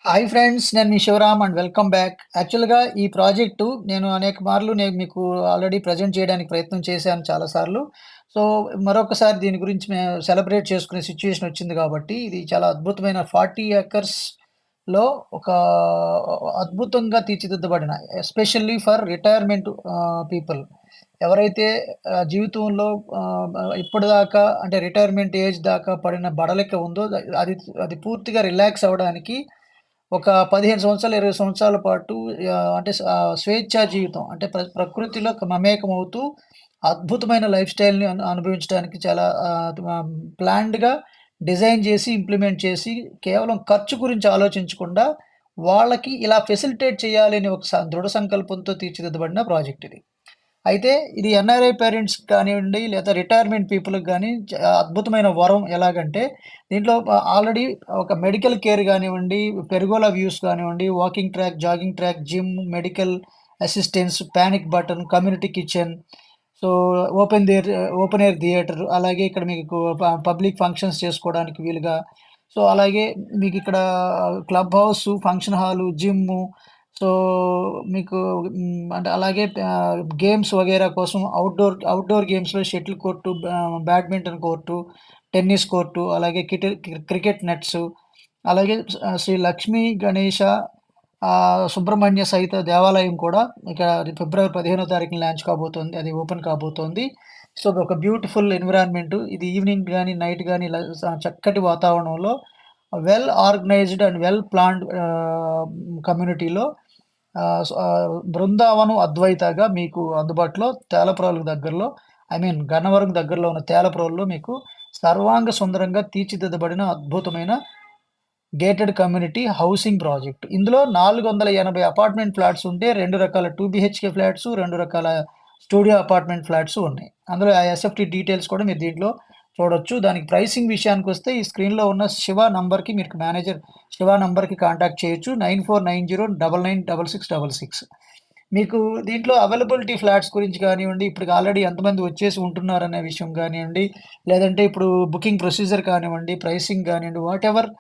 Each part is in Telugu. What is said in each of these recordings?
Hi friends. నేను మీ శివరామ్ అండ్ వెల్కమ్ బ్యాక్. యాక్చువల్‌గా ఈ ప్రాజెక్టు నేను అనేక మార్లు మీకు ఆల్రెడీ ప్రెజెంట్ చేయడానికి ప్రయత్నం చేశాను చాలా సార్లు. సో, మరొకసారి దీని గురించి సెలబ్రేట్ చేసుకునే సిట్యుయేషన్ వచ్చింది కాబట్టి, ఇది చాలా అద్భుతమైన 40 ఏకర్స్‌లో ఒక అద్భుతంగా తీర్చిదిద్దబడిన ఎస్పెషల్లీ ఫర్ రిటైర్మెంట్ పీపుల్. ఎవరైతే జీవితంలో ఇప్పటిదాకా అంటే రిటైర్మెంట్ ఏజ్ దాకా పడిన బడలిక ఉందో అది అది పూర్తిగా రిలాక్స్ అవ్వడానికి ఒక 15 సంవత్సరాలు, 20 సంవత్సరాల పాటు అంటే స్వేచ్ఛా జీవితం అంటే ప్రకృతిలో మమేకమవుతూ అద్భుతమైన లైఫ్ స్టైల్‌ని అనుభవించడానికి చాలా ప్లాన్డ్‌గా డిజైన్ చేసి, ఇంప్లిమెంట్ చేసి కేవలం ఖర్చు గురించి ఆలోచించకుండా వాళ్ళకి ఇలా ఫెసిలిటేట్ చేయాలి అనే ఒక దృఢ సంకల్పంతో తీర్చిదిద్దబడిన ప్రాజెక్ట్ ఇది. అయితే ఇది ఎన్ఆర్ఐ పేరెంట్స్‌కి కానివ్వండి, లేదా రిటైర్మెంట్ పీపుల్‌కి గాని అద్భుతమైన వరం. ఎలాగంటే దీంట్లో ఆల్రెడీ ఒక మెడికల్ కేర్ గానివ్వండి, పెర్గోలా వ్యూస్ గానివ్వండి, walking track, jogging track, gym, medical assistance, panic button, community kitchen, so open air theatre, అలాగే ఇక్కడ మీకు పబ్లిక్ ఫంక్షన్స్ చేసుకోవడానికి వీలుగా, సో అలాగే మీకిక్కడ club house, function hall, gym, so మీకు అంటే అలాగే గేమ్స్ వగైరా కోసం అవుట్‌డోర్ గేమ్స్‌లో shuttle court, badminton court, tennis court, అలాగే క్రికెట్ నెట్సు, అలాగే శ్రీ లక్ష్మీ గణేష సుబ్రహ్మణ్య సహిత దేవాలయం కూడా ఇక ఫిబ్రవరి 15వ తారీఖున లాంచ్ కాబోతోంది. అది ఓపెన్ కాబోతోంది. సో, ఒక బ్యూటిఫుల్ ఎన్విరాన్మెంట్. ఇది ఈవినింగ్ గాని, నైట్ గాని చక్కటి వాతావరణంలో well organised and well planned కమ్యూనిటీలో బృందావనం అద్వైతగా మీకు అందుబాటులో తేలప్రోలుకు దగ్గరలో, గన్నవరం దగ్గరలో ఉన్న తేలప్రోలులో మీకు సర్వాంగ సుందరంగా తీర్చిదిద్దబడిన అద్భుతమైన గేటెడ్ కమ్యూనిటీ హౌసింగ్ ప్రాజెక్ట్. ఇందులో 480 అపార్ట్‌మెంట్ ఫ్లాట్స్ ఉంటే, 2 రకాల 2 బీహెచ్‌కే ఫ్లాట్సు, 2 రకాల స్టూడియో అపార్ట్‌మెంట్ ఫ్లాట్సు ఉన్నాయి. అందులో ఆ ఎస్ఎఫ్‌టి డీటెయిల్స్ కూడా మీరు దీంట్లో చూడొచ్చు. దానికి ప్రైసింగ్ విషయానికొస్తే ఈ స్క్రీన్‌లో ఉన్న శివ నంబర్‌కి మీరు మేనేజర్ శివ నంబర్‌కి కాంటాక్ట్ చేయొచ్చు. 9490996666. మీకు దీంట్లో అవైలబిలిటీ ఫ్లాట్స్ గురించి కానివ్వండి, ఇప్పటికి ఆల్రెడీ ఎంతమంది వచ్చేసి ఉంటున్నారనే విషయం గానియండి, లేదంటే ఇప్పుడు బుకింగ్ ప్రొసీజర్ కానివ్వండి, ప్రైసింగ్ గానియండి, whatever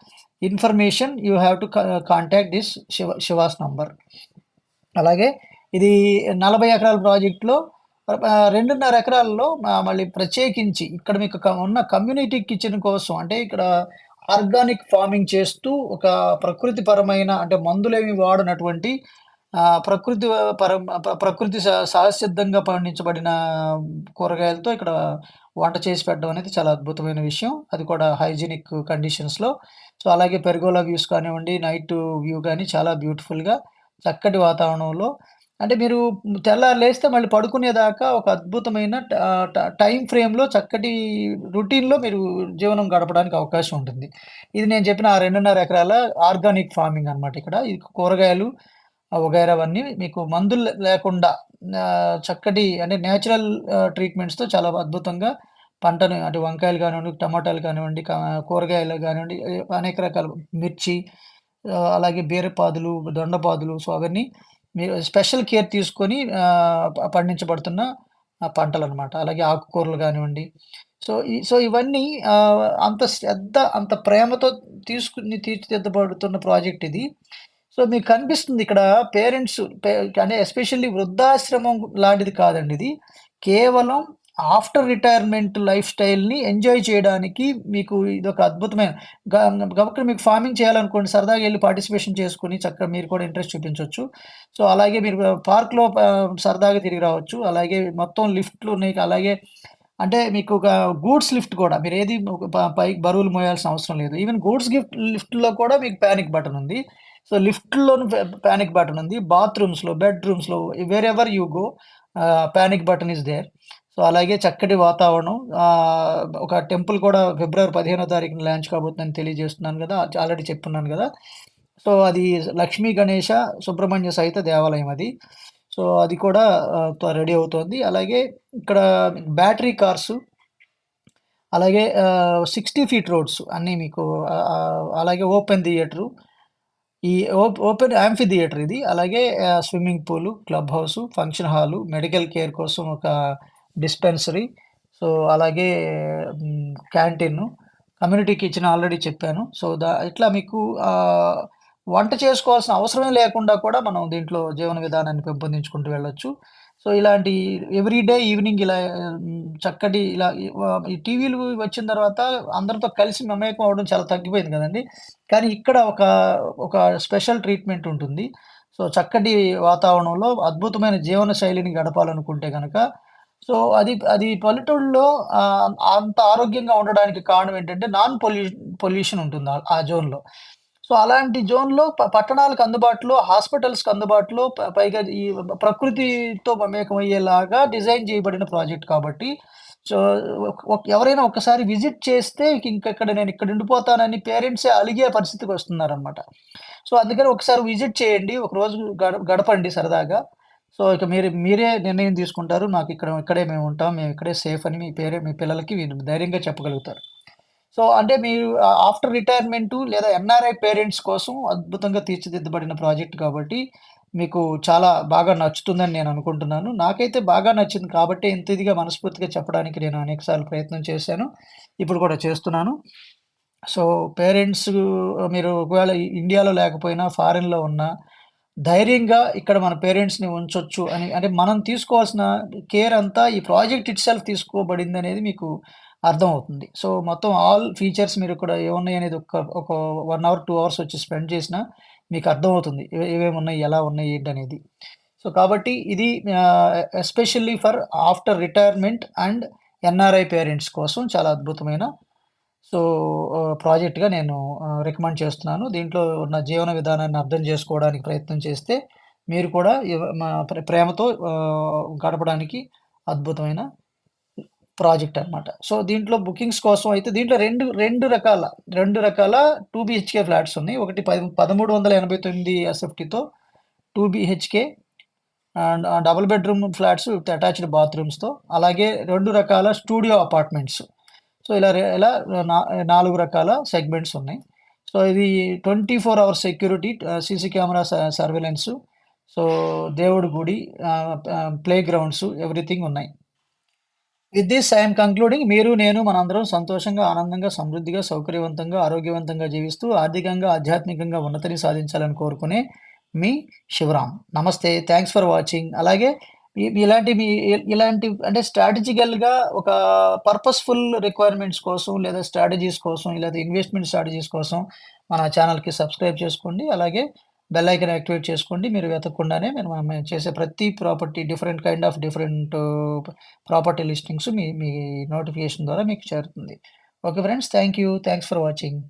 information you have to contact this she was number. అలాగే ఇది 40 ఎకరాల ప్రాజెక్ట్‌లో 2.5 ఎకరాల్లో మళ్ళీ ప్రత్యేకించి ఇక్కడ మీకు ఉన్న కమ్యూనిటీ కిచెన్ కోసం అంటే ఇక్కడ ఆర్గానిక్ ఫార్మింగ్ చేస్తూ ఒక ప్రకృతి పరమైన అంటే మందులేమి వాడనటువంటి ప్రకృతి ప్రకృతి సహజసిద్ధంగా పండించబడిన కూరగాయలతో ఇక్కడ వంట చేసి పెట్టడం అనేది చాలా అద్భుతమైన విషయం. అది కూడా హైజీనిక్ కండిషన్స్‌లో. సో, అలాగే పెర్గోలా వ్యూస్ కానివ్వండి, నైట్ వ్యూ గాని చాలా బ్యూటిఫుల్‌గా చక్కటి వాతావరణంలో అంటే మీరు తెల్లారి లేస్తే మళ్ళీ పడుకునేదాకా ఒక అద్భుతమైన ట ట టైమ్ ఫ్రేమ్‌లో చక్కటి రొటీన్‌లో మీరు జీవనం గడపడానికి అవకాశం ఉంటుంది. ఇది నేను చెప్పిన ఆ 2.5 ఎకరాల ఆర్గానిక్ ఫార్మింగ్ అన్నమాట ఇక్కడ. ఇది కూరగాయలు వగైరావన్నీ మీకు మందులు లేకుండా చక్కటి అంటే నేచురల్ ట్రీట్మెంట్స్‌తో చాలా అద్భుతంగా పంటని అంటే వంకాయలు కానివ్వండి, టమాటాలు కానివ్వండి, కూరగాయలు కానివ్వండి, అనేక రకాల మిర్చి, అలాగే బీరపాదులు, దొండపాదులు, సో, అవన్నీ మీరు స్పెషల్ కేర్ తీసుకొని పండించబడుతున్న పంటలనమాట. అలాగే ఆకుకూరలు గానివ్వండి. సో, ఇవన్నీ అంత శ్రద్ధ, అంత ప్రేమతో తీసుకొని తీర్చిదిద్దబడుతున్న ప్రాజెక్ట్ ఇది. సో, మీకు కనిపిస్తుంది ఇక్కడ పేరెంట్స్ అంటే ఎస్పెషల్లీ వృద్ధాశ్రమం లాంటిది కాదండి ఇది. కేవలం ఆఫ్టర్ రిటైర్మెంట్ లైఫ్ స్టైల్‌ని ఎంజాయ్ చేయడానికి మీకు ఇదొక అద్భుతమైన గ గబుక్కన మీకు ఫార్మింగ్ చేయాలనుకోండి, సరదాగా ఎళ్లి పార్టిసిపేషన్ చేసుకొని చక్కగా మీరు కూడా ఇంట్రెస్ట్ చూపించొచ్చు. సో, అలాగే మీరు పార్క్‌లో సరదాగా తిరిగి రావచ్చు. అలాగే మొత్తం లిఫ్ట్‌లున్నాయి. అలాగే అంటే మీకు ఒక గూడ్స్ లిఫ్ట్ కూడా మీరేది ఒక పైకి బరువులు మోయాల్సిన అవసరం లేదు. ఈవెన్ లిఫ్ట్‌లో కూడా మీకు పానిక్ బటన్ ఉంది. సో, లిఫ్ట్‌లోను పానిక్ బటన్ ఉంది. బెడ్‌రూమ్స్‌లో wherever you go panic button is there. So, అలాగే చక్కటి వాతావరణం. ఒక టెంపుల్ కూడా ఫిబ్రవరి 15వ తారీఖున లాంచ్ కాబోతుందని తెలియజేస్తున్నాను గదా! ఆల్రెడీ చెప్పున్నాను గదా! సో, అది లక్ష్మీ గణేష సుబ్రహ్మణ్య సహిత దేవాలయం అది. సో, అది కూడా రెడీ అవుతోంది. అలాగే ఇక్కడ బ్యాటరీ కార్సు, అలాగే 60 ఫీట్ రోడ్స్ అన్నీ మీకు అలాగే ఓపెన్ థియేటరు. ఈ ఓపెన్ యాంఫీ థియేటర్ ఇది. అలాగే swimming pool, club house, function hall, medical care కోసం ఒక డిస్పెన్సరీ. సో, అలాగే క్యాంటీను, కమ్యూనిటీ కిచెన్ ఆల్రెడీ చెప్పాను. సో, ఇట్లా మీకు ఆహ్, వంట చేసుకోవాల్సిన అవసరమే లేకుండా కూడా మనం దీంట్లో జీవన విధానాన్ని పెంపొందించుకుంటూ వెళ్ళొచ్చు. సో, ఇలాంటి ఎవ్రీ డే ఈవినింగ్ ఇలా చక్కటి ఇలా ఈ టీవీలు వచ్చిన తర్వాత అందరితో కలిసి మమేకం అవ్వడం చాలా తగ్గిపోయింది గదండీ! కానీ ఇక్కడ ఒక స్పెషల్ ట్రీట్‌మెంట్ ఉంటుంది. సో, చక్కటి వాతావరణంలో అద్భుతమైన జీవన శైలిని గడపాలనుకుంటే గనక సో, అది పల్లెటూరులో అంత ఆరోగ్యంగా ఉండడానికి కారణం ఏంటంటే పొల్యూషన్ ఉంటుంది ఆ జోన్‌లో. సో, అలాంటి జోన్‌లో పట్టణాలకు అందుబాటులో, హాస్పిటల్స్‌కి అందుబాటులో పైగా ఈ ప్రకృతితో మమేకమయ్యేలాగా డిజైన్ చేయబడిన ప్రాజెక్ట్ కాబట్టి, సో, ఎవరైనా ఒక్కసారి విజిట్ చేస్తే ఇంకిక్కడ నేనిక్కడ ఉండిపోతానని పేరెంట్సే అలిగే పరిస్థితికొస్తున్నారనమాట. సో, అందుకని ఒకసారి విజిట్ చేయండి. ఒకరోజు గడపండి సరదాగా. సో, ఇక మీరే నిర్ణయం తీసుకుంటారు. ఇక్కడే మేముంటాం. మేమిక్కడే సేఫ్ అని మీ పిల్లలకి ధైర్యంగా చెప్పగలుగుతారు. సో, అంటే మీరు ఆఫ్టర్ రిటైర్మెంటు లేదా ఎన్ఆర్ఐ పేరెంట్స్ కోసం అద్భుతంగా తీర్చిదిద్దబడిన ప్రాజెక్ట్ కాబట్టి, మీకు చాలా బాగా నచ్చుతుందని నేననుకుంటున్నాను. నాకైతే బాగా నచ్చింది కాబట్టే ఇంత ఇదిగా మనస్ఫూర్తిగా చెప్పడానికి నేను అనేక సార్లు ప్రయత్నం చేశాను. ఇప్పుడు కూడా చేస్తున్నాను. సో, పేరెంట్స్ మీరు ఒకవేళ ఇండియాలో లేకపోయినా ఫారెన్‌లో ఉన్నా, ధైర్యంగా ఇక్కడ మన పేరెంట్స్‌ని ఉంచొచ్చు అని అంటే మనం తీసుకోవాల్సిన కేర్ అంతా ఈ ప్రాజెక్ట్ ఇట్‌సెల్ఫ్ తీసుకోబడిందనేది మీకు అర్థమవుతుంది. సో, మొత్తం ఆల్ ఫీచర్స్ మీరిక్కడ ఏమున్నాయనేది ఒక 1 అవర్, 2 అవర్స్ వచ్చి స్పెండ్ చేసినా మీకర్థమవుతుంది. ఏవేమున్నాయి, ఎలా ఉన్నాయి, ఏంటనేది. సో, కాబట్టి ఇది especially for after retirement and NRI parents కోసం చాలా అద్భుతమైన సో, ప్రాజెక్ట్‌గా నేను రికమెండ్ చేస్తున్నాను. దీంట్లో ఉన్న జీవన విధానాన్ని అర్థం చేసుకోవడానికి ప్రయత్నం చేస్తే, మీరు కూడా మా ప్రేమతో గడపడానికి అద్భుతమైన ప్రాజెక్ట్ అన్నమాట. సో, దీంట్లో బుకింగ్స్ కోసం అయితే దీంట్లో 2 రకాల 2 బీహెచ్‌కే ఫ్లాట్స్ ఉన్నాయి. ఒకటి 1389 ఎస్ఎఫ్‌టితో 2 BHK and double bedroom flats with attached బాత్రూమ్స్‌తో అలాగే 2 రకాల స్టూడియో అపార్ట్మెంట్స్. సో, ఇలా 4 రకాల సెగ్మెంట్స్ ఉన్నాయి. సో, ఇది 24 hours security CC camera surveillance. So, దేవుడి గుడి ప్లే గ్రౌండ్స్ ఎవ్రీథింగ్ ఉన్నాయి. With this I am concluding నేను మనందరం సంతోషంగా, ఆనందంగా, సమృద్ధిగా, సౌకర్యవంతంగా, ఆరోగ్యవంతంగా జీవిస్తూ ఆర్థికంగా, ఆధ్యాత్మికంగా ఉన్నతిని సాధించాలని కోరుకునే మీ శివరామ్. నమస్తే. Thanks for watching. అలాగే ఇలాంటి అంటే స్ట్రాటజికల్‌గా ఒక పర్పస్‌ఫుల్ రిక్వైర్మెంట్స్ కోసం లేదా స్ట్రాటజీస్ కోసం లేదా ఇన్వెస్ట్‌మెంట్ స్ట్రాటజీస్ కోసం మన ఛానెల్‌కి సబ్స్క్రైబ్ చేసుకోండి. అలాగే బెల్ ఐకాన్ యాక్టివేట్ చేసుకోండి. మీరు వెతకకుండానే మేము చేసే ప్రతి డిఫరెంట్ ప్రాపర్టీ లిస్టింగ్స్ మీ మీ నోటిఫికేషన్ ద్వారా మీకు చేరుతుంది. Okay friends. Thank you. Thanks for watching.